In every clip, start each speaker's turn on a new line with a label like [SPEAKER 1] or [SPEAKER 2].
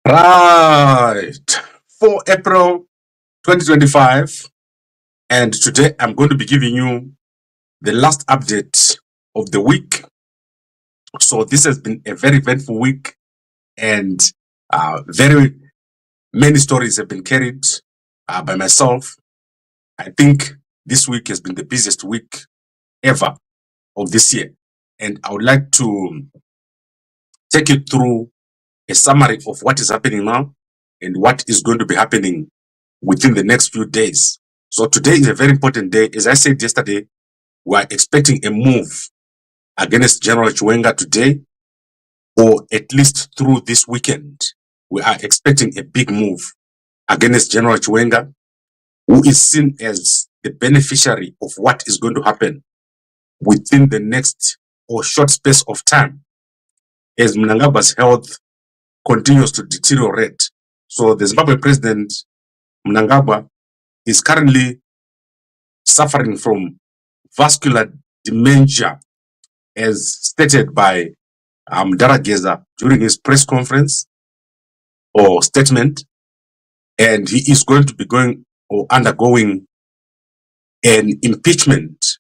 [SPEAKER 1] Right, 4 April 2025, and today I'm going to be giving you the last update of the week. So this has been a very eventful week, and very many stories have been carried by myself. I think this week has been the busiest week ever of this year, and I would like to take you through a summary of what is happening now and what is going to be happening within the next few days. So today is a very important day. As I said yesterday, we are expecting a move against General Chiwenga today, or at least through this weekend. We are expecting a big move against General Chiwenga, who is seen as the beneficiary of what is going to happen within the next or short space of time as Mnangagwa's health continues to deteriorate. So the Zimbabwe president, Mnangagwa, is currently suffering from vascular dementia, as stated by Darageza during his press conference or statement, and he is going to be going or undergoing an impeachment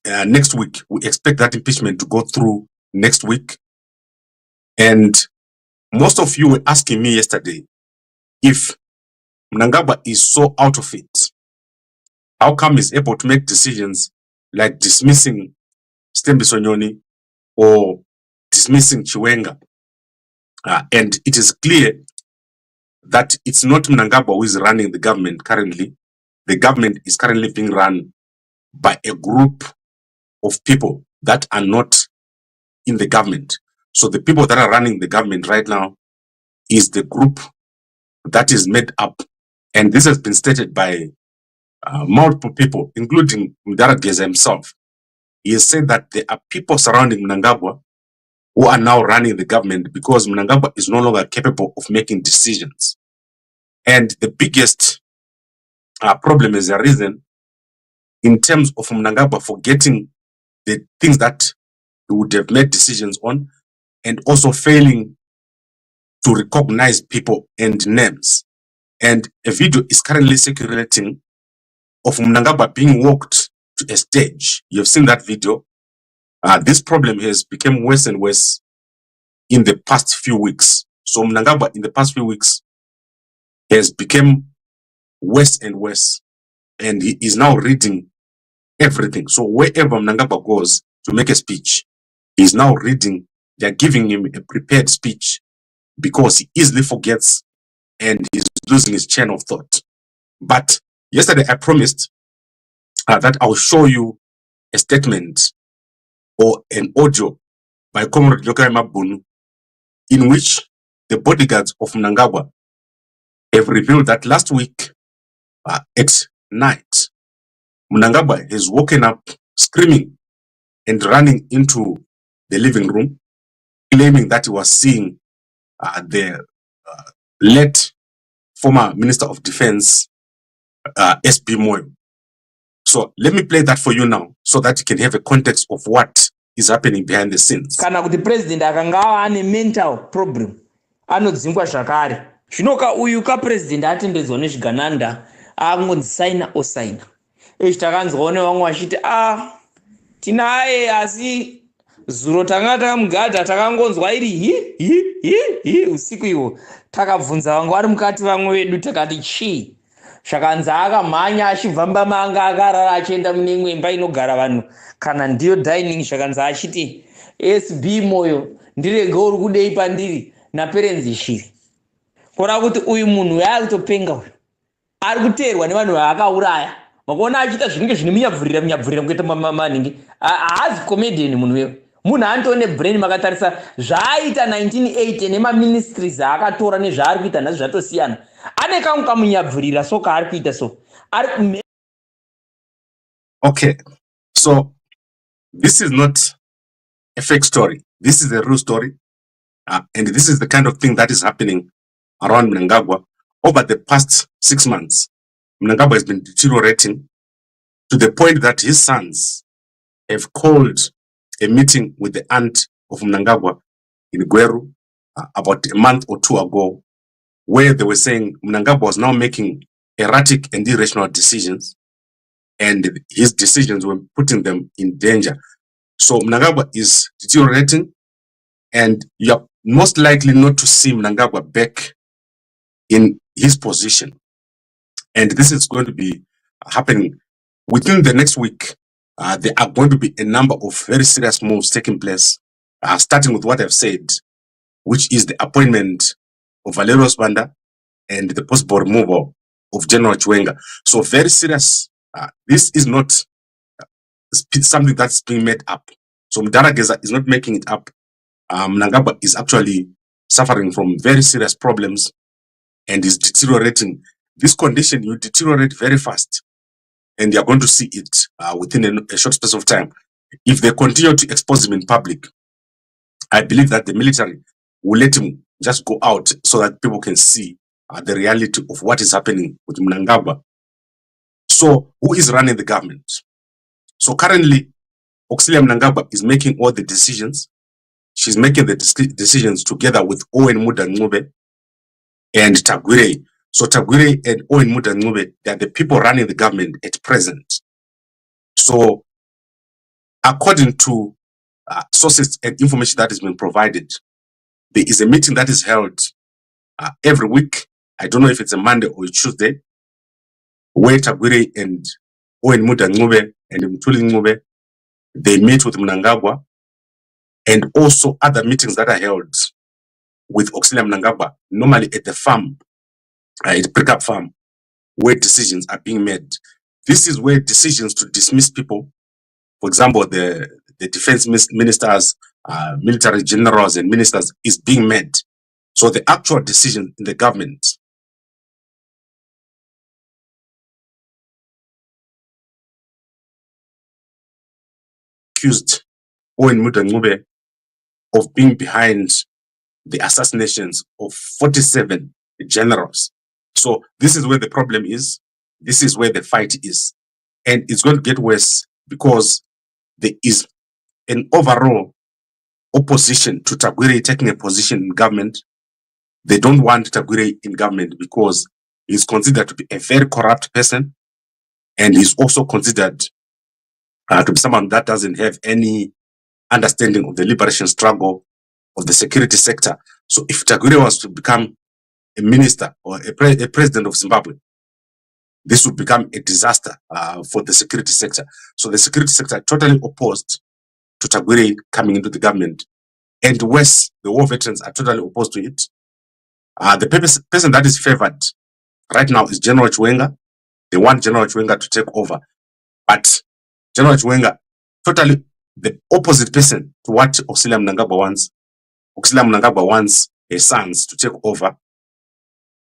[SPEAKER 1] next week. We expect that impeachment to go through next week. And most of you were asking me yesterday, if Mnangagwa is so out of it, how come he's able to make decisions like dismissing Stembisonyoni or dismissing Chiwenga? And it is clear that it's not Mnangagwa who is running the government currently. The government is currently being run by a group of people that are not in the government. So the people that are running the government right now is the group that is made up, and this has been stated by multiple people, including Darageza himself. He has said that there are people surrounding Mnangagwa who are now running the government because Mnangagwa is no longer capable of making decisions. And the biggest problem has arisen in terms of Mnangagwa forgetting the things that he would have made decisions on, and also failing to recognize people and names. And a video is currently circulating of Mnangagwa being walked to a stage. You've seen that video. This problem has become worse and worse in the past few weeks. So Mnangagwa in the past few weeks has become worse and worse, and he is now reading everything. So wherever Mnangagwa goes to make a speech, he's now reading. They're giving him a prepared speech because he easily forgets and he's losing his chain of thought. But yesterday I promised that I'll show you a statement or an audio by Comrade Jokai Mabunu, in which the bodyguards of Mnangagwa have revealed that last week at night, Mnangagwa has woken up screaming and running into the living room, claiming that he was seeing the late former Minister of Defense, SB Moyo. So let me play that for you now so that you can have a context of what is happening behind the scenes.
[SPEAKER 2] Kana kuti president akanga ane mental problem anodzingwa zvakare. Zvinoka uyu ka president atendedzwa nezvigananda angonzi signer o signer. Takanzwaone vamwe vachiti tinaye asi zuro tanga takamugada takangonzwa iri usiku iwo takabvunza vangu vari mukati vamwe vedu takati chii zvakanzi akamhanya achibva mbamanga akarara achienda mune imwe imba inogara vanhu kana ndiyo dining zvakanzi achiti SB Moyo ndirege uri kudei pandiri naperenzi shiri. Kora kuti uyu munhu yakutopenga uyu ari kuteerwa nevanhu vaakauraya. Makaona achiita zvinenge zvine munyabvurira kuita maningi. Haazi comedian munhu wewe. Munhu antone brain makatarisa zvaaita 1980 nemaministries aakatora nezvaari kuita nazvo zvatosiyana. Ane kamwe kamunyabvurira so kaari kuita so.
[SPEAKER 1] Okay, so this is not a fake story. This is a real story. And this is the kind of thing that is happening around Mnangagwa over the past 6 months. Mnangagwa has been deteriorating to the point that his sons have called a meeting with the aunt of Mnangagwa in Gweru about a month or two ago, where they were saying Mnangagwa was now making erratic and irrational decisions, and his decisions were putting them in danger. So Mnangagwa is deteriorating, and you're most likely not to see Mnangagwa back in his position. And this is going to be happening within the next week. There are going to be a number of very serious moves taking place, starting with what I've said, which is the appointment of Valerio Banda and the possible removal of General Chiwenga. So very serious. This is not something that's being made up. So Mdarageza is not making it up. Mnangagwa is actually suffering from very serious problems and is deteriorating. This condition, you deteriorate very fast, and you're going to see it within a short space of time. If they continue to expose him in public, I believe that the military will let him just go out so that people can see the reality of what is happening with Mnangagwa. So who is running the government? So currently, Auxilia Mnangagwa is making all the decisions. She's making the decisions together with Owen Mudha Ncube and Tagwire. So Tagwire and Owen Mudha Ncube, they are the people running the government at present. So according to sources and information that has been provided, there is a meeting that is held every week. I don't know if it's a Monday or a Tuesday, where Tagwire and Owen Mudha Ncube and Mthuli Ncube, they meet with Mnangagwa, and also other meetings that are held with Auxillia Mnangagwa, normally at the farm, at the pickup farm, where decisions are being made. This is where decisions to dismiss people, for example, the defense ministers, military generals and ministers, is being made. So the actual decision in the government accused Owen Mudha Ncube of being behind the assassinations of 47 generals. So this is where the problem is. This is where the fight is. And it's going to get worse because there is an overall opposition to Tagwire taking a position in government. They don't want Tagwire in government because he's considered to be a very corrupt person, and he's also considered to be someone that doesn't have any understanding of the liberation struggle of the security sector. So if Tagwire was to become a minister or a president of Zimbabwe, this would become a disaster for the security sector. So the security sector totally opposed to Tagwire coming into the government. And worse, the war veterans are totally opposed to it. The person that is favored right now is General Chiwenga. They want General Chiwenga to take over. But General Chiwenga, totally the opposite person to what Auxilia Mnangagwa wants. Auxilia Mnangagwa wants his sons to take over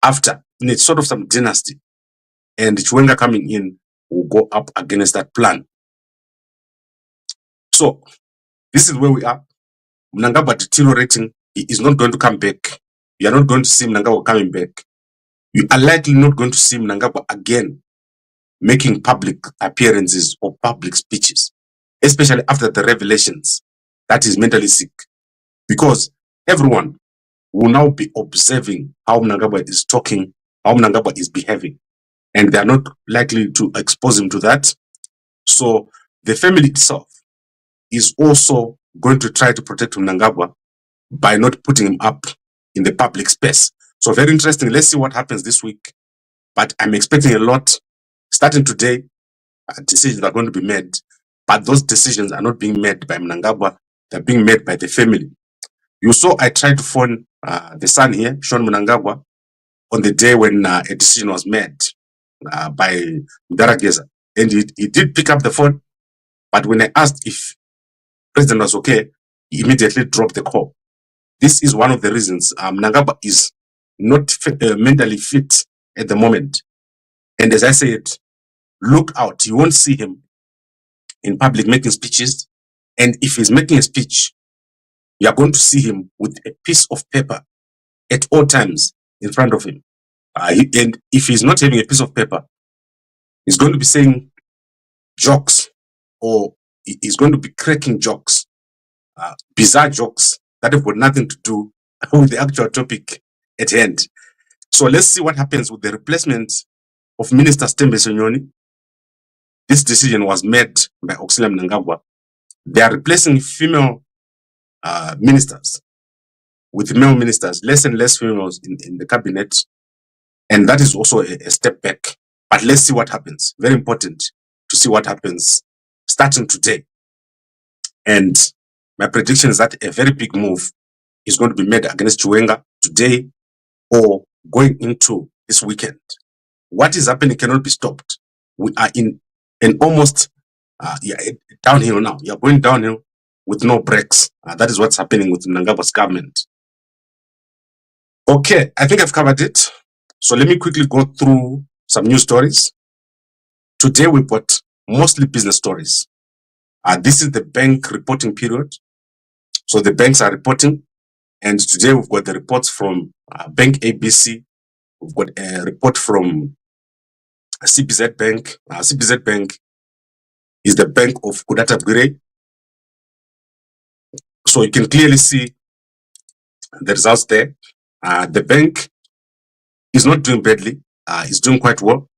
[SPEAKER 1] after, in a sort of some dynasty. And Chiwenga coming in will go up against that plan. So this is where we are. Mnangagwa deteriorating. He is not going to come back. You are not going to see Mnangagwa coming back. You are likely not going to see Mnangagwa again making public appearances or public speeches, especially after the revelations that he's mentally sick. Because everyone will now be observing how Mnangagwa is talking, how Mnangagwa is behaving, and they are not likely to expose him to that. So the family itself is also going to try to protect Mnangagwa by not putting him up in the public space. So very interesting. Let's see what happens this week. But I'm expecting a lot. Starting today, decisions are going to be made. But those decisions are not being made by Mnangagwa. They're being made by the family. You saw I tried to phone the son here, Sean Mnangagwa, on the day when a decision was made by Mdarageza. And he did pick up the phone. But when I asked if President was okay, he immediately dropped the call. This is one of the reasons Mnangagwa is not mentally fit at the moment. And as I said, look out. You won't see him in public making speeches. And if he's making a speech, you are going to see him with a piece of paper at all times in front of him. And if he's not having a piece of paper, he's going to be saying jokes, or he's going to be cracking jokes, bizarre jokes that have got nothing to do with the actual topic at hand. So let's see what happens with the replacement of Minister Stembe Sonyoni. This decision was made by Auxilia Mnangagwa. They are replacing female ministers with male ministers, less and less females in the cabinet. And that is also a step back. But let's see what happens. Very important to see what happens starting today. And my prediction is that a very big move is going to be made against Chiwenga today or going into this weekend. What is happening cannot be stopped. We are in an almost downhill now. You are going downhill with no brakes. That is what's happening with Mnangagwa's government. Okay, I think I've covered it. So let me quickly go through some news stories. Today we've got mostly business stories. This is the bank reporting period. So the banks are reporting. And today we've got the reports from Bank ABC. We've got a report from CBZ Bank. CBZ Bank is the bank of Kudata Bwire. So you can clearly see the results there. The bank is not doing badly. It's doing quite well.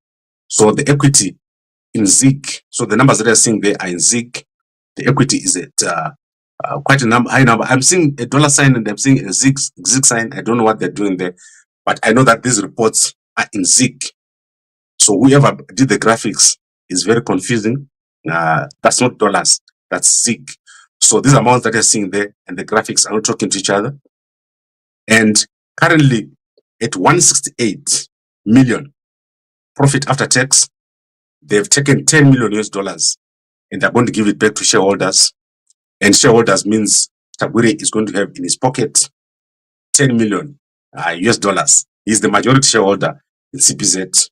[SPEAKER 1] So the equity in ZIG, so the numbers that I'm seeing there are in ZIG. The equity is at quite a high number. I'm seeing a dollar sign and I'm seeing a ZIG sign. I don't know what they're doing there, but I know that these reports are in ZIG. So whoever did the graphics is very confusing. That's not dollars, that's ZIG. So these amounts that you're seeing there and the graphics are not talking to each other. And currently at 168 million profit after tax, they've taken 10 million US dollars and they're going to give it back to shareholders. And shareholders means Bwire is going to have in his pocket 10 million US dollars. He's the majority shareholder in CBZ.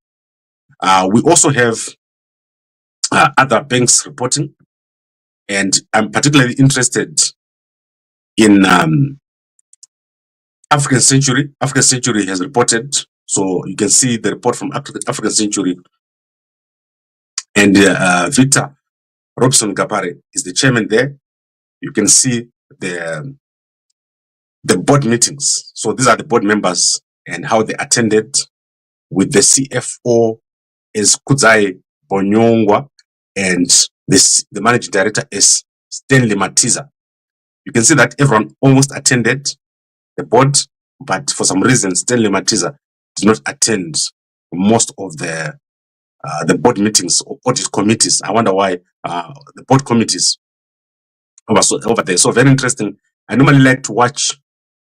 [SPEAKER 1] We also have other banks reporting, and I'm particularly interested in African Century. African Century has reported, so you can see the report from African Century. And Victor Robson Gapare is the chairman there. You can see the board meetings. So these are the board members and how they attended, with the CFO as Kudzai Bonyongwa and the managing director is Stanley Matiza. You can see that everyone almost attended the board, but for some reason Stanley Matiza did not attend most of the board meetings or audit committees. I wonder why the board committees over there. So very interesting. I normally like to watch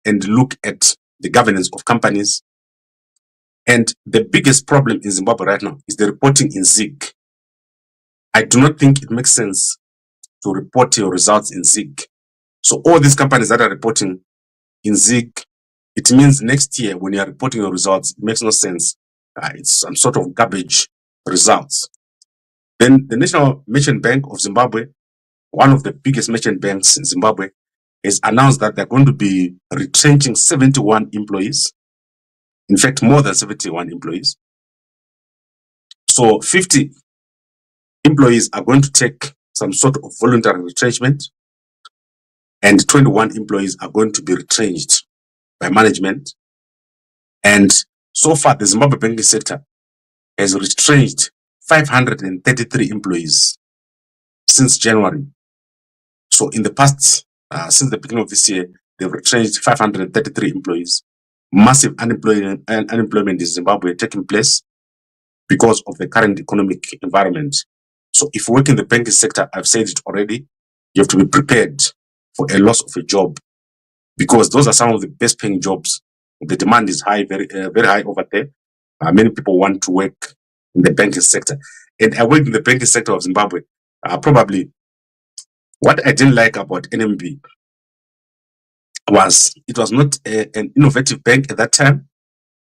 [SPEAKER 1] and look at the governance of companies. And the biggest problem in Zimbabwe right now is the reporting in ZIG. I do not think it makes sense to report your results in ZIG. So all these companies that are reporting in ZIG, it means next year when you are reporting your results, it makes no sense. It's some sort of garbage results. Then the National Merchant Bank of Zimbabwe, one of the biggest merchant banks in Zimbabwe, has announced that they're going to be retrenching 71 employees. In fact, more than 71 employees. So 50 employees are going to take some sort of voluntary retrenchment, and 21 employees are going to be retrenched by management. And so far, the Zimbabwe banking sector has retrenched 533 employees since January. So in the past, since the beginning of this year, they've retrenched 533 employees. Massive unemployment in Zimbabwe taking place because of the current economic environment. So if you work in the banking sector, I've said it already, you have to be prepared for a loss of a job, because those are some of the best paying jobs. The demand is high, very high over there. Many people want to work in the banking sector. And I worked in the banking sector of Zimbabwe. Probably what I didn't like about NMB was it was not an innovative bank at that time.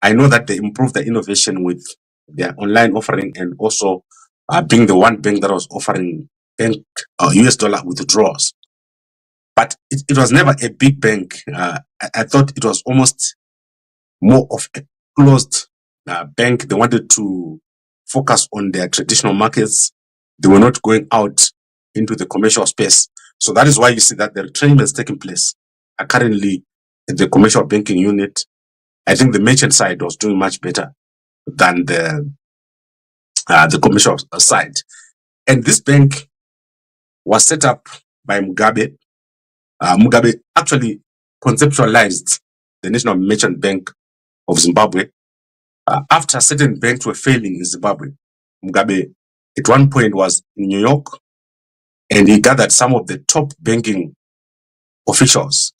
[SPEAKER 1] I know that they improved the innovation with their online offering and also being the one bank that was offering bank US dollar withdrawals. But it was never a big bank. I thought it was almost more of a closed bank. They wanted to focus on their traditional markets. They were not going out into the commercial space. So that is why you see that the retrenchments taking place are currently the commercial banking unit. I think the merchant side was doing much better than the commercial side. And this bank was set up by Mugabe. Mugabe actually conceptualized the National Merchant Bank of Zimbabwe after certain banks were failing in Zimbabwe. Mugabe at one point was in New York, and he gathered some of the top banking officials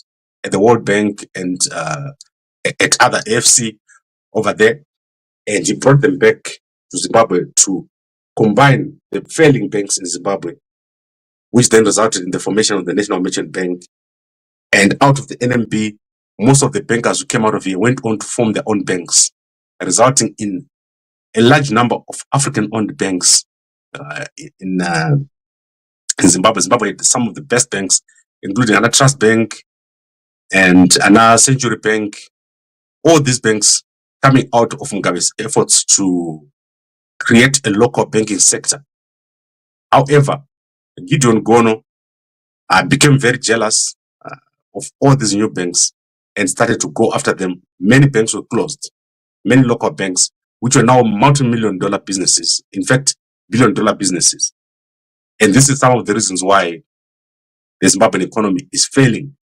[SPEAKER 1] at the World Bank and at other AFC over there, and he brought them back to Zimbabwe to combine the failing banks in Zimbabwe, which then resulted in the formation of the National Merchant Bank. And out of the NMB, most of the bankers who came out of here went on to form their own banks, resulting in a large number of African-owned banks in Zimbabwe. Zimbabwe had some of the best banks, including another Trust Bank and another Century Bank. All these banks coming out of Mugabe's efforts to create a local banking sector. However, Gideon Gono became very jealous of all these new banks and started to go after them. Many banks were closed, many local banks, which were now multi-million-dollar businesses, in fact, billion-dollar businesses. And this is some of the reasons why the Zimbabwean economy is failing,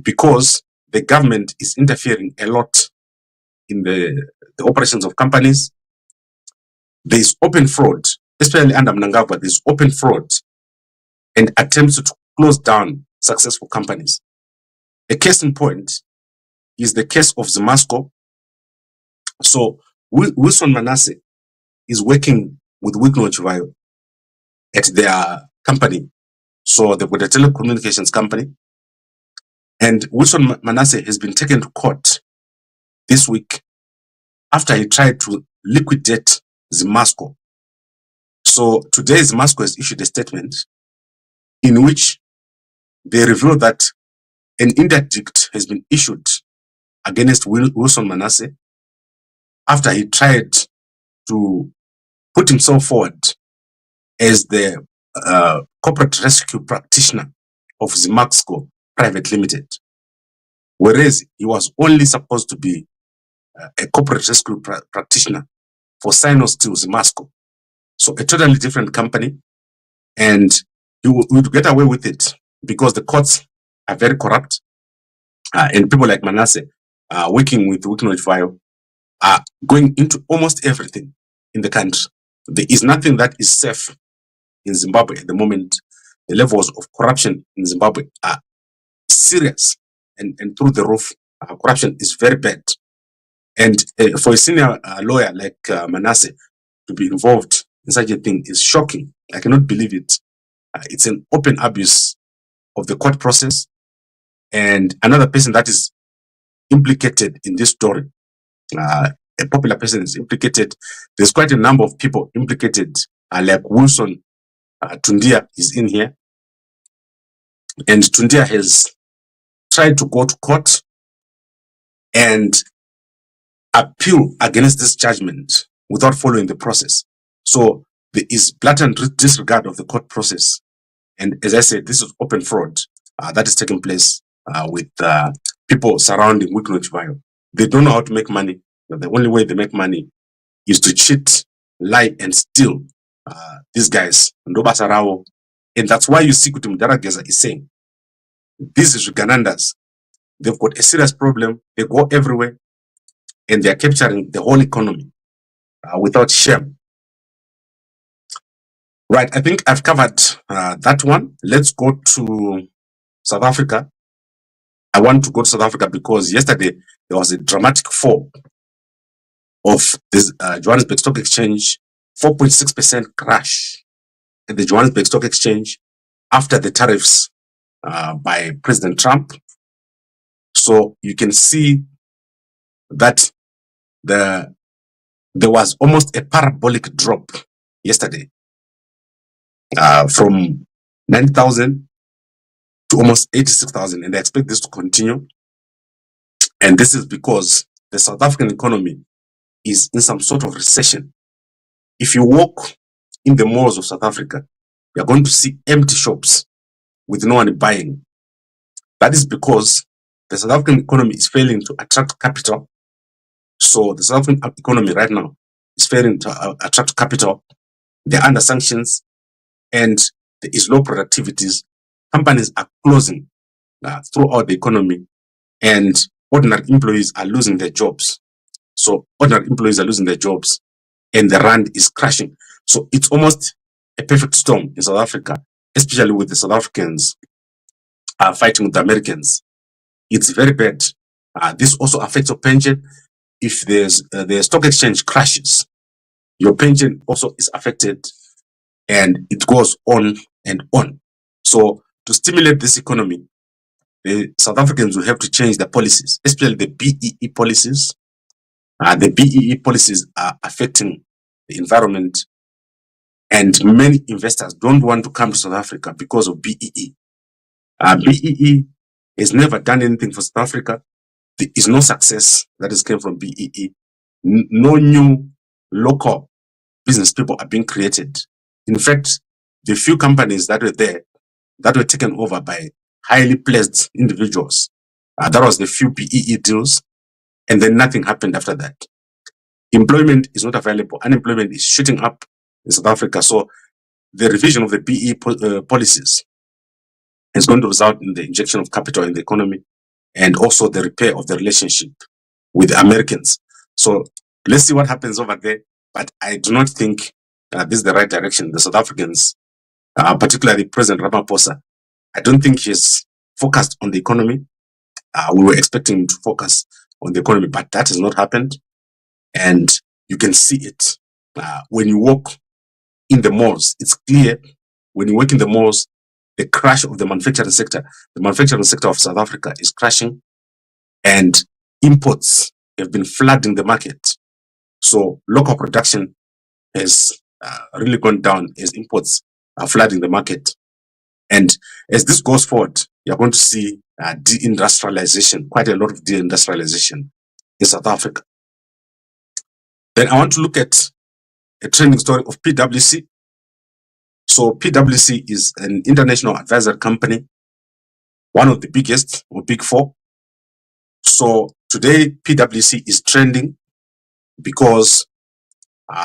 [SPEAKER 1] because the government is interfering a lot in the operations of companies. There is open fraud, especially under Mnangagwa. There is open fraud and attempts to close down successful companies. A case in point is the case of Zimasco. So Wilson Manasseh is working with Moyo Ncube at their company. So they've got a telecommunications company. And Wilson Manasseh has been taken to court this week after he tried to liquidate Zimasco. So today Zimasco has issued a statement in which they reveal that an interdict has been issued against Wilson Manasseh after he tried to put himself forward as the corporate rescue practitioner of Zimasco Private Limited, whereas he was only supposed to be a corporate rescue practitioner for Sinosteel Zimasco. So a totally different company, and you would get away with it because the courts are very corrupt, and people like Manasseh working with Moyo Ncube are going into almost everything in the country. There is nothing that is safe in Zimbabwe at the moment. The levels of corruption in Zimbabwe are serious and through the roof. Corruption is very bad. And for a senior lawyer like Manasseh to be involved in such a thing is shocking. I cannot believe it. It's an open abuse of the court process. And another person that is implicated in this story, a popular person is implicated. There's quite a number of people implicated, like Wilson Tundia is in here. And Tundia has tried to go to court and appeal against this judgment without following the process. So there is blatant disregard of the court process. And as I said, this is open fraud that is taking place with people surrounding Moyo Ncube. They don't know how to make money. The only way they make money is to cheat, lie, and steal these guys. And that's why you see Kuti Mudarageza is saying, these is Ugandandas. They've got a serious problem. They go everywhere, and they're capturing the whole economy without shame. Right, I think I've covered that one. Let's go to South Africa. I want to go to South Africa because yesterday there was a dramatic fall of this Johannesburg Stock Exchange, 4.6% crash at the Johannesburg Stock Exchange after the tariffs by President Trump. So you can see that there was almost a parabolic drop yesterday from 9,000 to almost 86,000, and I expect this to continue. And this is because the South African economy is in some sort of recession. If you walk in the malls of South Africa, you're going to see empty shops with no one buying. That is because the South African economy is failing to attract capital. So the South African economy right now is failing to attract capital. They're under sanctions and there is low productivities. Companies are closing throughout the economy and ordinary employees are losing their jobs. So ordinary employees are losing their jobs and the rand is crashing. So it's almost a perfect storm in South Africa, especially with the South Africans fighting with the Americans. It's very bad. This also affects your pension. If the stock exchange crashes, your pension also is affected and it goes on and on. So to stimulate this economy, the South Africans will have to change their policies, especially the BEE policies. The BEE policies are affecting the environment and many investors don't want to come to South Africa because of BEE. BEE has never done anything for South Africa. There is no success that has came from BEE. No new local business people are being created. In fact, the few companies that were there, that were taken over by highly placed individuals, that was the few BEE deals, and then nothing happened after that. Employment is not available. Unemployment is shooting up in South Africa. So the revision of the BEE policies is going to result in the injection of capital in the economy and also the repair of the relationship with the Americans. So let's see what happens over there. But I do not think this is the right direction. The South Africans, particularly President Ramaphosa, I don't think he's focused on the economy. We were expecting him to focus on the economy, but that has not happened. And you can see it when you walk in the malls. It's clear when you work in the malls, the crash of the manufacturing sector of South Africa is crashing, and imports have been flooding the market. So local production has really gone down as imports are flooding the market. And as this goes forward, you're going to see deindustrialization, quite a lot of deindustrialization in South Africa. Then I want to look at a trending story of PwC. So PwC is an international advisor company, one of the biggest or big four. So today PwC is trending because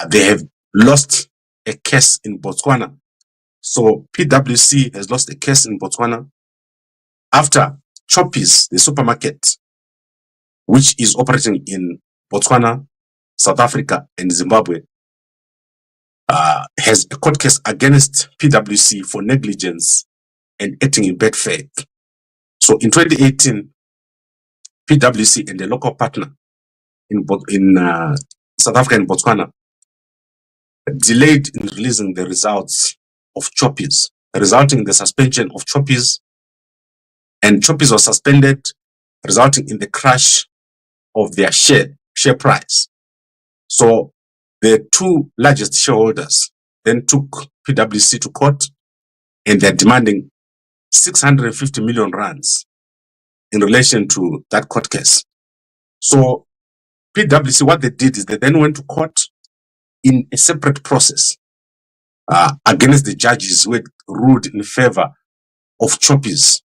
[SPEAKER 1] they have lost a case in Botswana. So PwC has lost a case in Botswana after Choppies, the supermarket, which is operating in Botswana, South Africa, and Zimbabwe, has a court case against PwC for negligence and acting in bad faith. So in 2018, PwC and a local partner in South Africa and Botswana delayed in releasing the results of Choppies, resulting in the suspension of Choppies, and Choppies was suspended, resulting in the crash of their share price. So the two largest shareholders then took PwC to court, and they're demanding 650 million rands in relation to that court case. So PwC, what they did is they then went to court in a separate process against the judges who had ruled in favor of Choppies.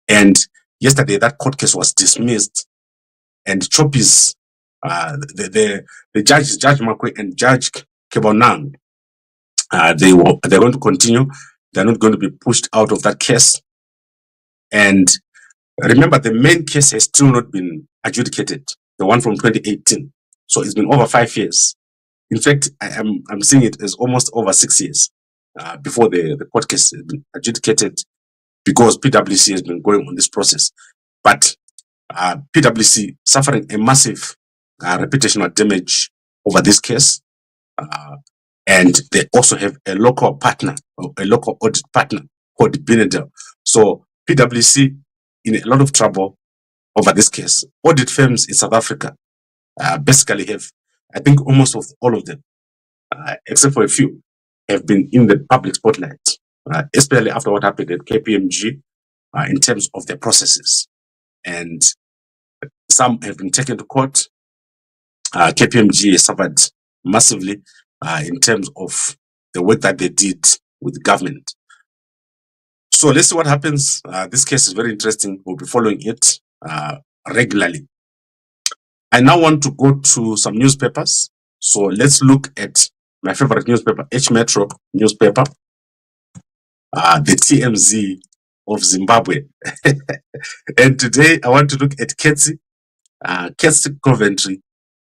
[SPEAKER 1] And yesterday that court case was dismissed, and Choppies, the judges, Judge Makwe and Judge Kebonang, they're going to continue. They're not going to be pushed out of that case. And remember, the main case has still not been adjudicated, the one from 2018. So it's been over 5 years. In fact, I'm seeing it as almost over 6 years before the court case has been adjudicated, because PwC has been going on this process. But PwC suffering a massive reputational damage over this case. And they also have a local partner, a local audit partner called Binedel. So PwC in a lot of trouble over this case. Audit firms in South Africa basically have, I think almost all of them, except for a few, have been in the public spotlight, especially after what happened at KPMG in terms of their processes. And some have been taken to court. KPMG has suffered massively in terms of the work that they did with government. So let's see what happens. This case is very interesting. We'll be following it. regularly. I now want to go to some newspapers. So let's look at my favorite newspaper, H Metro newspaper, the TMZ of Zimbabwe. And today I want to look at Ketsi. Ketsi Coventry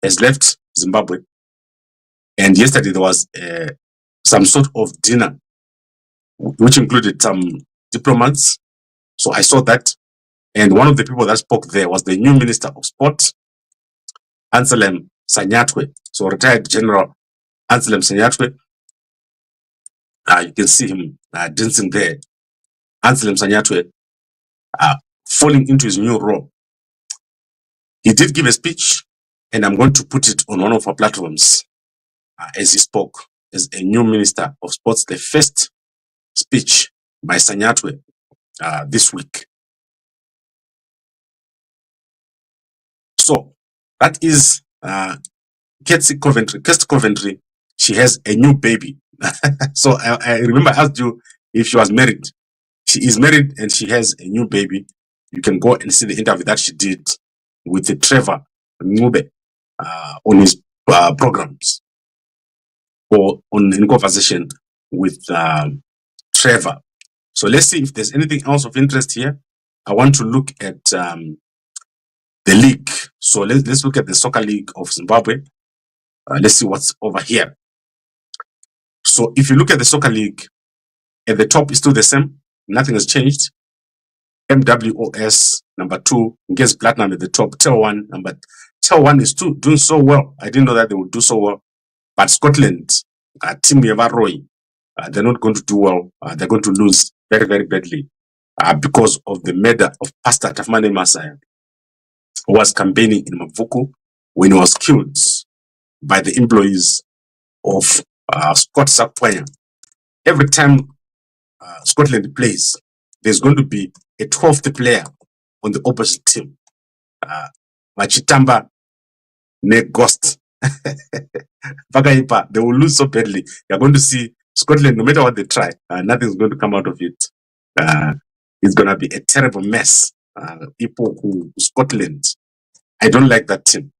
[SPEAKER 1] has left Zimbabwe. And yesterday there was some sort of dinner, which included some diplomats. So I saw that. And one of the people that spoke there was the new Minister of Sport, Auxillia Mnangagwa. So retired General Auxillia Mnangagwa. You can see him dancing there. Auxillia Mnangagwa falling into his new role. He did give a speech, and I'm going to put it on one of our platforms as he spoke as a new Minister of Sports, the first speech by Mnangagwa this week. So that is Ketsi Coventry. Ketsi Coventry, she has a new baby. So I remember I asked you if she was married. She is married and she has a new baby. You can go and see the interview that she did with the Trevor Ncube on his programs, or in conversation with Trevor. So let's see if there's anything else of interest here. I want to look at the league. So let's look at the Soccer League of Zimbabwe. Let's see what's over here. So if you look at the Soccer League, at the top is still the same. Nothing has changed. MWOS number 2, Ngezi Platinum at the top. Tel 1 is doing so well. I didn't know that they would do so well. But Scotland, team Roy, they're not going to do well. They're going to lose very, very badly because of the murder of Pastor Tafmane Masaya, who was campaigning in Mavuku when he was killed by the employees of Scott Sapwanya. Every time Scotland plays, there's going to be a 12th player on the opposite team. Machitamba ne ghost. They will lose so badly. You're going to see Scotland, no matter what they try, nothing's going to come out of it. It's going to be a terrible mess. Scotland, I don't like that team.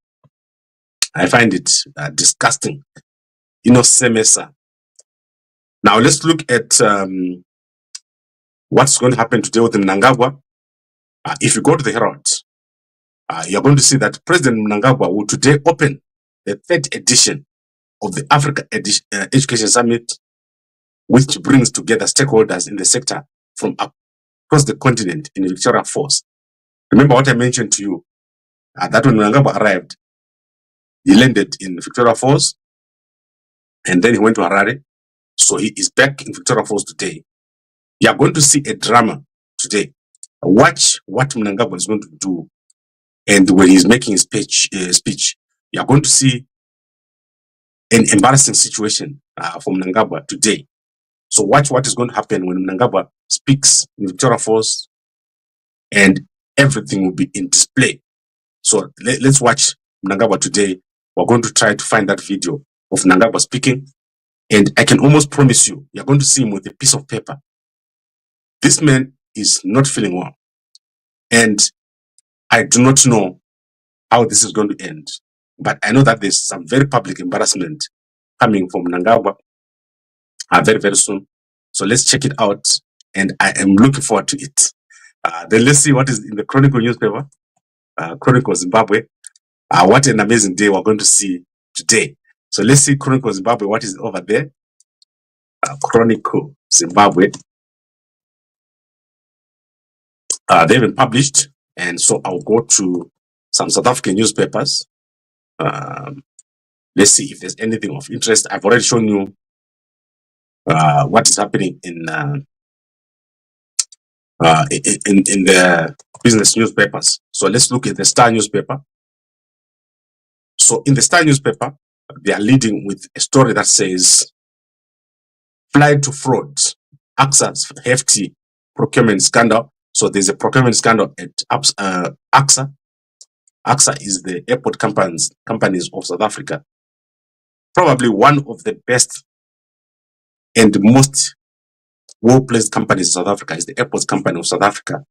[SPEAKER 1] I find it disgusting. Semesa. Now let's look at what's going to happen today with Mnangagwa. If you go to the Herald, you're going to see that President Mnangagwa will today open the 3rd edition of the Africa Education Summit, which brings together stakeholders in the sector from across the continent in Victoria Falls. Remember what I mentioned to you, that when Mnangagwa arrived, he landed in Victoria Falls, and then he went to Harare. So he is back in Victoria Falls today. You are going to see a drama today. Watch what Mnangagwa is going to do, and when he's making his speech, you are going to see an embarrassing situation for Mnangagwa today. So watch what is going to happen when Mnangagwa speaks in Victoria Falls, and everything will be in display. So let's watch Mnangagwa today. We're going to try to find that video of Mnangagwa speaking, and I can almost promise you, you're going to see him with a piece of paper. This man is not feeling well, and I do not know how this is going to end, but I know that there's some very public embarrassment coming from Mnangagwa very, very soon. So let's check it out, and I am looking forward to it. Then let's see what is in the Chronicle newspaper, Chronicle Zimbabwe. What an amazing day we're going to see today. So let's see Chronicle Zimbabwe, what is over there. Chronicle Zimbabwe. They haven't published, and so I'll go to some South African newspapers. Let's see if there's anything of interest. I've already shown you what is happening in the business newspapers. So let's look at the Star newspaper. So in the Star newspaper, they are leading with a story that says, "Flight to fraud, AXA's hefty procurement scandal." So there's a procurement scandal at AXA. AXA is the airport companies of South Africa. Probably one of the best and most well-placed companies in South Africa is the airports company of South Africa.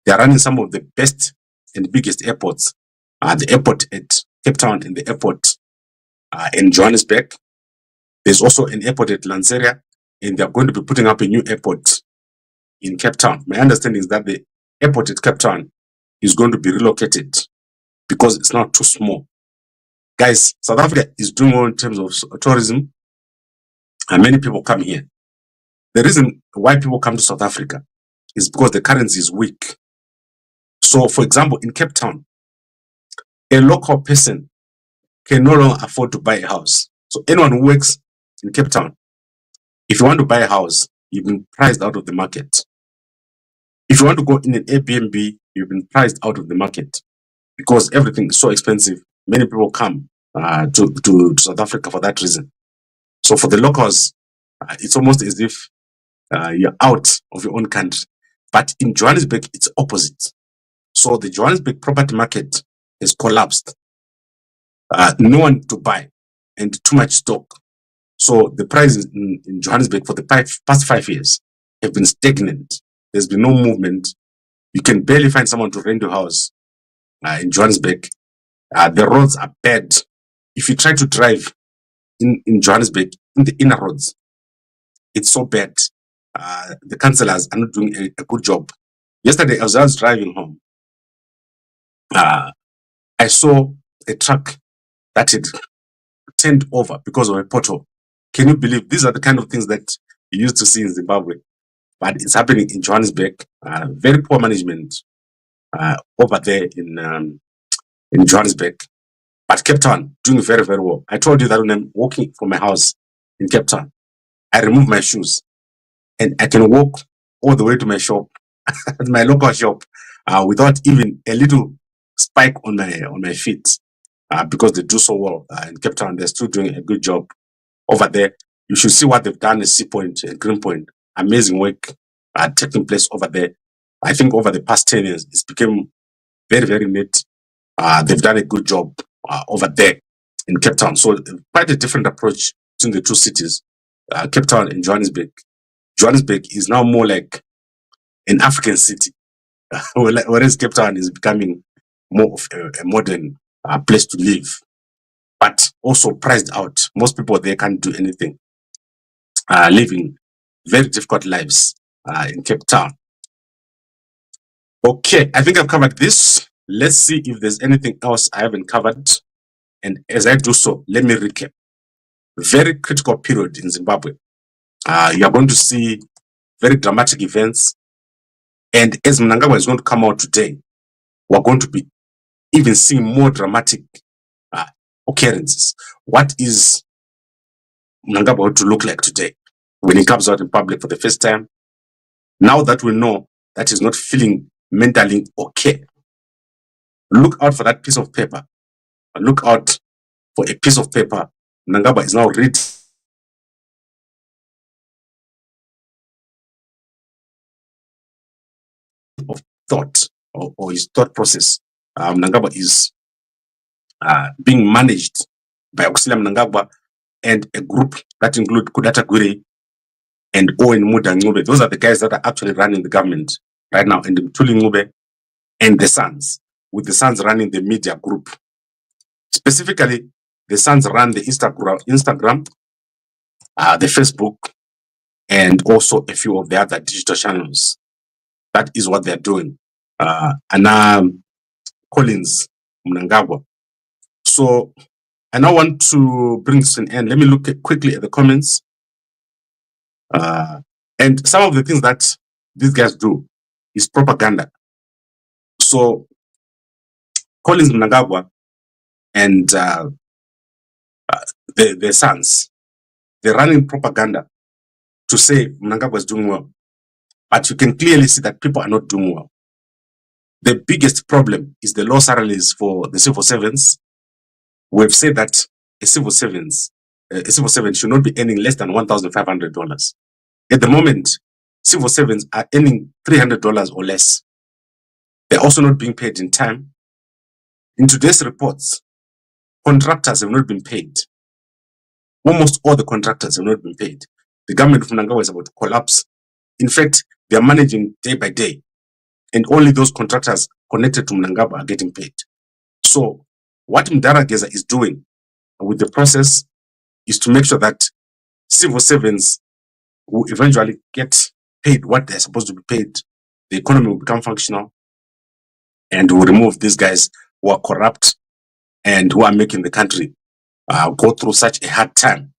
[SPEAKER 1] They are running some of the best and biggest airports. The airport at Cape Town and the airport in Johannesburg. There's also an airport at Lanseria, and they're going to be putting up a new airport in Cape Town. My understanding is that the airport at Cape Town is going to be relocated because it's not too small. Guys, South Africa is doing well in terms of tourism, and many people come here. The reason why people come to South Africa is because the currency is weak. So, for example, in Cape Town, a local person can no longer afford to buy a house. So anyone who works in Cape Town, if you want to buy a house, you've been priced out of the market. If you want to go in an Airbnb, you've been priced out of the market because everything is so expensive. Many people come to South Africa for that reason. So for the locals, it's almost as if you're out of your own country. But in Johannesburg, it's opposite. So the Johannesburg property market has collapsed. No one to buy and too much stock. So the prices in Johannesburg for the past 5 years have been stagnant. There's been no movement. You can barely find someone to rent your house in Johannesburg. The roads are bad. If you try to drive in Johannesburg, in the inner roads, it's so bad. The councillors are not doing a good job. Yesterday, as I was driving home, I saw a truck that had turned over because of a pothole. Can you believe these are the kind of things that you used to see in Zimbabwe? But it's happening in Johannesburg. Very poor management over there in Johannesburg. But Cape Town doing very, very well. I told you that when I'm walking from my house in Cape Town, I remove my shoes and I can walk all the way to my shop, my local shop, without even a little spike on my feet, because they do so well in Cape Town. They're still doing a good job over there. You should see what they've done at Sea Point and Green Point. Amazing work taking place over there. I think over the past 10 years, it's become very, very neat. They've done a good job over there in Cape Town. So quite a different approach between the two cities, Cape Town and Johannesburg. Johannesburg is now more like an African city, whereas Cape Town is becoming more of a modern place to live, but also priced out. Most people there can't do anything, living very difficult lives in Cape Town. Okay, I think I've covered this. Let's see if there's anything else I haven't covered. And as I do so, let me recap. Very critical period in Zimbabwe. You are going to see very dramatic events. And as Mnangagwa is going to come out today, we're going to be even seeing more dramatic occurrences. What is Mnangagwa going to look like today when he comes out in public for the first time? Now that we know that he's not feeling mentally okay, look out for that piece of paper. Look out for a piece of paper. Mnangagwa is now reading of thought or his thought process. Mnangagwa is being managed by Auxillia Mnangagwa and a group that include Kudata Gwire and Owen Mudha Ncube. Those are the guys that are actually running the government right now, and Mthuli Ncube and the sons, with the sons running the media group. Specifically, the sons run the Instagram, the Facebook, and also a few of the other digital channels. That is what they're doing. Anna Collins Mnangagwa. So I now want to bring this to an end. Let me look quickly at the comments. And some of the things that these guys do is propaganda. So Collins Mnangagwa and their sons, they're running propaganda to say Mnangagwa is doing well. But you can clearly see that people are not doing well. The biggest problem is the low salaries for the civil servants. We've said that a civil servant should not be earning less than $1,500. At the moment, civil servants are earning $300 or less. They're also not being paid in time. In today's reports, contractors have not been paid. Almost all the contractors have not been paid. The government of Mnangagwa is about to collapse. In fact, they are managing day by day. and only those contractors connected to Mnangagwa are getting paid. So what Mnangagwa is doing with the process is to make sure that civil servants will eventually get paid what they're supposed to be paid. The economy will become functional, and will remove these guys who are corrupt and who are making the country go through such a hard time.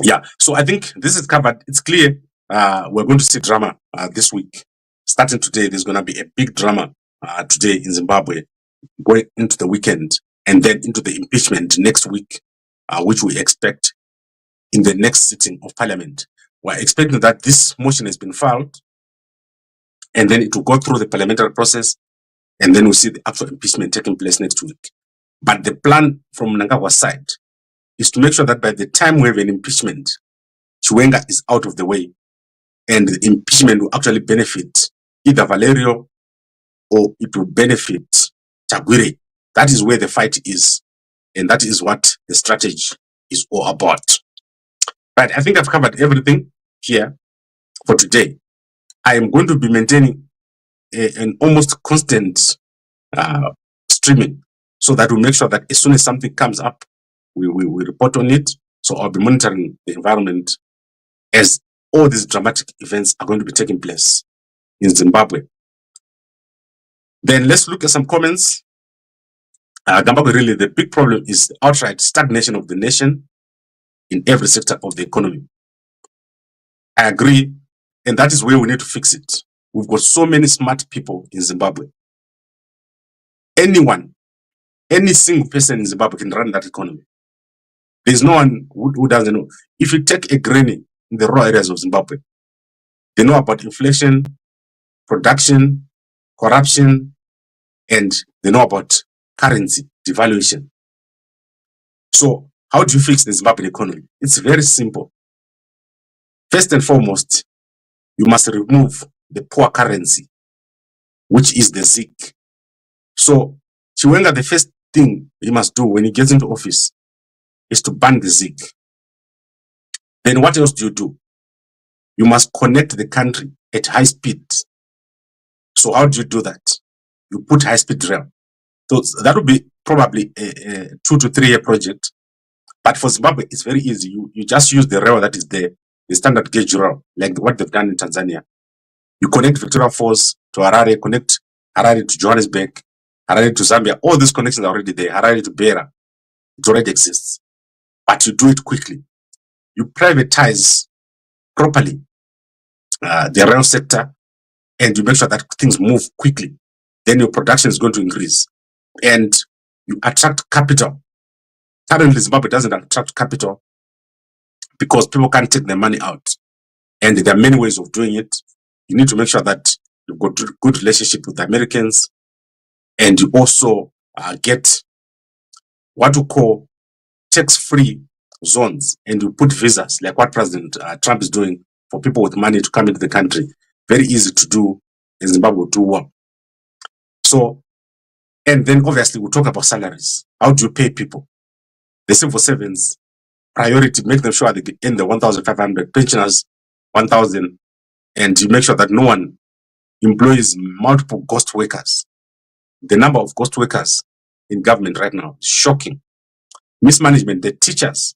[SPEAKER 1] Yeah, so I think this is covered. It's clear we're going to see drama this week. Starting today, there's going to be a big drama today in Zimbabwe, going into the weekend, and then into the impeachment next week, which we expect in the next sitting of parliament. We're expecting that this motion has been filed, and then it will go through the parliamentary process, and then we'll see the actual impeachment taking place next week. But the plan from Mnangagwa's side is to make sure that by the time we have an impeachment, Chiwenga is out of the way, and the impeachment will actually benefit either Valerio or it will benefit Chagwire. That is where the fight is, and that is what the strategy is all about. Right, I think I've covered everything here for today. I am going to be maintaining an almost constant streaming, so that we make sure that as soon as something comes up, we report on it. So I'll be monitoring the environment as all these dramatic events are going to be taking place in Zimbabwe. Then let's look at some comments. Zimbabwe, really, the big problem is the outright stagnation of the nation in every sector of the economy. I agree, and that is where we need to fix it. We've got so many smart people in Zimbabwe. Anyone, any single person in Zimbabwe can run that economy. There's no one who doesn't know. If you take a granny in the rural areas of Zimbabwe, they know about inflation, production, corruption, and they know about currency devaluation. So how do you fix the Zimbabwean economy? It's very simple. First and foremost, you must remove the poor currency, which is the ZiG. So Chiwenga, the first thing he must do when he gets into office is to ban the ZiG. Then what else do? You must connect the country at high speed. So how do you do that? You put high speed rail. So that would be probably a 2 to 3 year project. But for Zimbabwe, it's very easy. You just use the rail that is there, the standard gauge rail, like what they've done in Tanzania. You connect Victoria Falls to Harare, connect Harare to Johannesburg, Harare to Zambia. All these connections are already there. Harare to Beira, it already exists. But you do it quickly. You privatize properly the rail sector, and you make sure that things move quickly. Then your production is going to increase, and you attract capital. Currently, Zimbabwe doesn't attract capital because people can't take their money out, and there are many ways of doing it. You need to make sure that you've got good relationship with the Americans, and you also get what we call tax-free zones, and you put visas like what President Trump is doing for people with money to come into the country. Very easy to do, and Zimbabwe will do well. So, and then obviously we'll talk about salaries. How do you pay people? The civil servants, priority, make them sure they get in the 1,500, pensioners 1,000, and you make sure that no one employs multiple ghost workers. The number of ghost workers in government right now is shocking. Mismanagement, the teachers.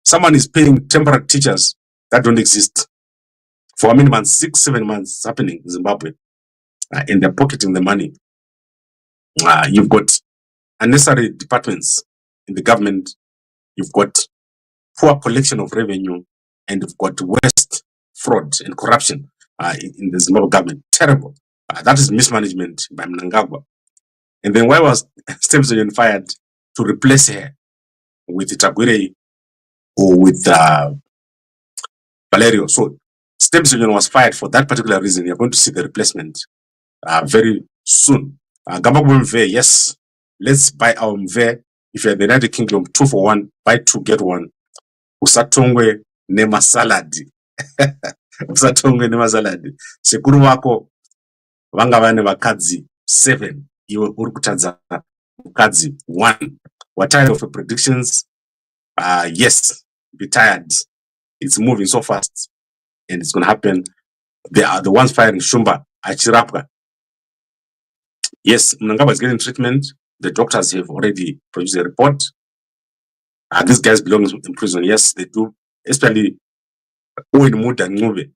[SPEAKER 1] Someone is paying temporary teachers that don't exist for how many months? 6-7 months. It's happening in Zimbabwe, and they're pocketing the money. You've got unnecessary departments in the government. You've got poor collection of revenue, and you've got waste, fraud, and corruption in the Zimbabwe government. Terrible. That is mismanagement by Mnangagwa. And then why was Stemson fired? To replace her with Chagwire or with Valerio. So Stemson was fired for that particular reason. You're going to see the replacement very soon. Gambagwe Mve, yes, let's buy our Mve. If you're in the United Kingdom, 2 for 1, buy 2 get 1. Usatongwe nema salad. Usatongwe nema salad. Sekuru wako vanga vane vakadzi 7. Iwe uri kutadza mukadzi 1. We're tired of the predictions. Yes, be tired. It's moving so fast, and it's going to happen they are the ones firing Shumba, Achirapka. Yes, Mnangagwa is getting treatment. The doctors have already produced a report. These guys belong in prison. Yes, they do. Especially Owen Mudha Ncube.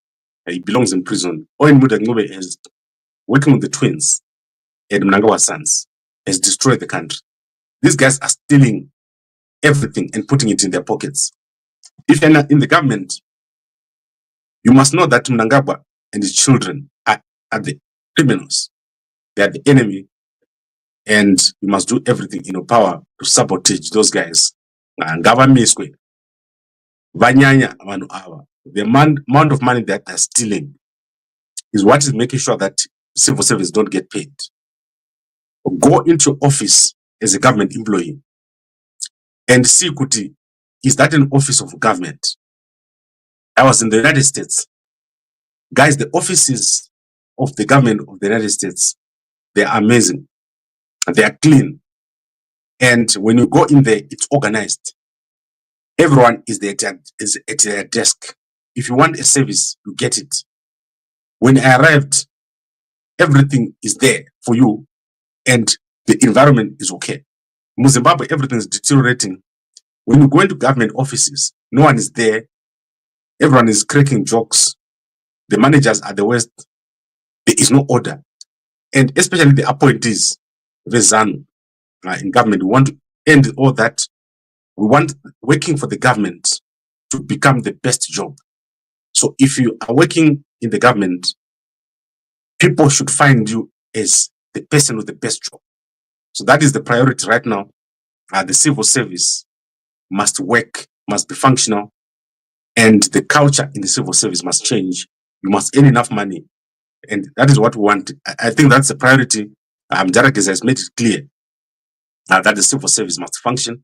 [SPEAKER 1] He belongs in prison. Owen Mudha Ncube is working with the twins and Mnangagwa sons, has destroyed the country. These guys are stealing everything and putting it in their pockets. If you're not in the government, you must know that Mnangagwa and his children are the criminals. They are the enemy, and you must do everything in your power to sabotage those guys. The amount of money that they're stealing is what is making sure that civil service don't get paid. Go into office as a government employee and see, Kuti, is that an office of government? I was in the United States. Guys, the offices of the government of the United States, they are amazing. They are clean. And when you go in there, it's organized. Everyone is at their desk. If you want a service, you get it. When I arrived, everything is there for you and the environment is okay. In Zimbabwe, everything is deteriorating. When you go into government offices, no one is there. Everyone is cracking jokes. The managers are the worst. There is no order. And especially the appointees, in government, we want to end all that. We want working for the government to become the best job. So if you are working in the government, people should find you as the person with the best job. So that is the priority right now. The civil service must work, must be functional, and the culture in the civil service must change. You must earn enough money, and that is what we want. I think that's the priority. Mnangagwa has made it clear that the civil service must function,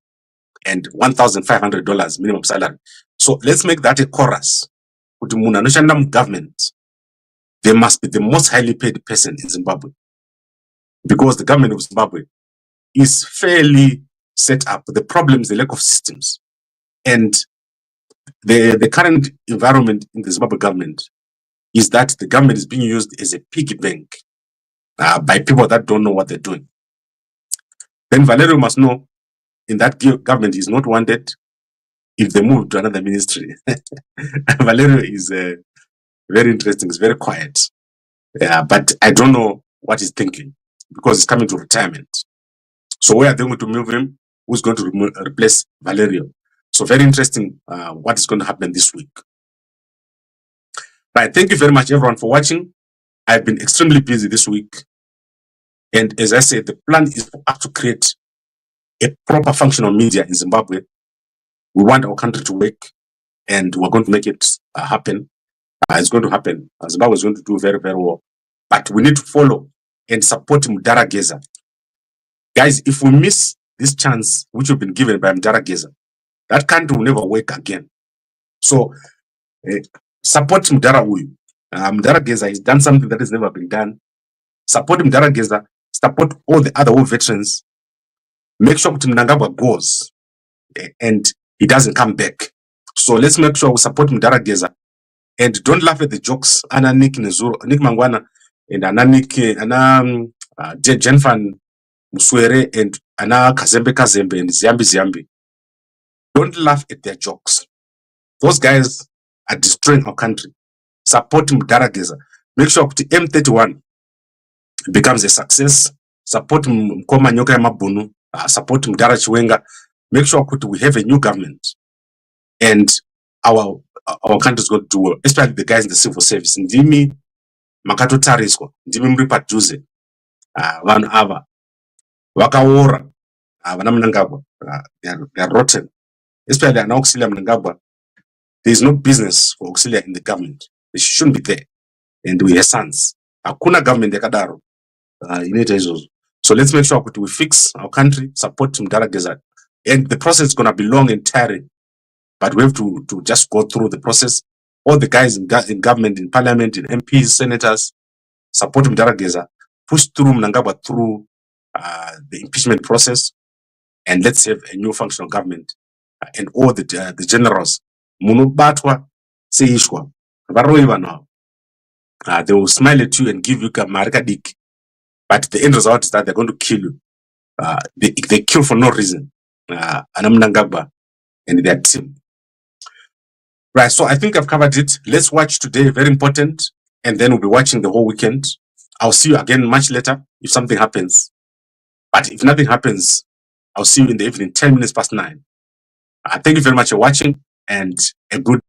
[SPEAKER 1] and $1,500 minimum salary. So let's make that a chorus. Government, they must be the most highly paid person in Zimbabwe, because the government of Zimbabwe is fairly set up. The problem is the lack of systems, and the current environment in the Zimbabwe government is that the government is being used as a piggy bank by people that don't know what they're doing. Then Valerio must know in that government is not wanted if they move to another ministry. Valerio is very interesting. It's very quiet. But I don't know what he's thinking because he's coming to retirement. So where are they going to move him? Who's going to replace Valerio? So very interesting what is going to happen this week. Right, thank you very much everyone for watching. I've been extremely busy this week. And as I said, the plan is for us to create a proper functional media in Zimbabwe. We want our country to work and we're going to make it happen. It's going to happen. Zimbabwe is going to do very, very well. But we need to follow and support Mnangagwa. Guys, if we miss this chance which we've been given by Mnangagwa, that country will never work again. So support Mnangagwa. Mnangagwa has done something that has never been done. Support Mnangagwa. Support all the other war veterans. Make sure Mnangagwa goes and he doesn't come back. So let's make sure we support Mnangagwa. And don't laugh at the jokes. Ana Nick Nezuro, Nick Mangwana, and Ana Nick, Ana Jenfan Muswere, and Ana Kazembe, and Ziambi. Don't laugh at their jokes. Those guys are destroying our country. Support Mnangagwa. Make sure the M31 becomes a success. Support Mkoma Nyoka Mabunu. Support Mdara Chiwenga. Make sure we have a new government. And our country is going to do well, especially the guys in the civil service. Ndimi Makato Tarisko, Ndimi Mripa Juze, Van Ava, Wakaora, Vana Mnangagwa, they are rotten. Especially an Auxilia Mnangagwa, there is no business for Auxilia in the government. They shouldn't be there. And we are sons. Hakuna government yakadaro. So let's make sure we fix our country, support Mnangagwa. And the process is going to be long and tiring. But we have to just go through the process. All the guys in government, in parliament, in MPs, senators, support Mnangagwa, push through Mnangagwa through the impeachment process, and let's have a new functional government. And all the generals, Munubatwa, Seishwa, Varoiva now. They will smile at you and give you Marika Dick. But the end result is that they're going to kill you. They kill for no reason. Mnangagwa and their team. Right, so I think I've covered it. Let's watch today, very important. And then we'll be watching the whole weekend. I'll see you again much later if something happens. But if nothing happens, I'll see you in the evening, 10 minutes past 9. Thank you very much for watching and a good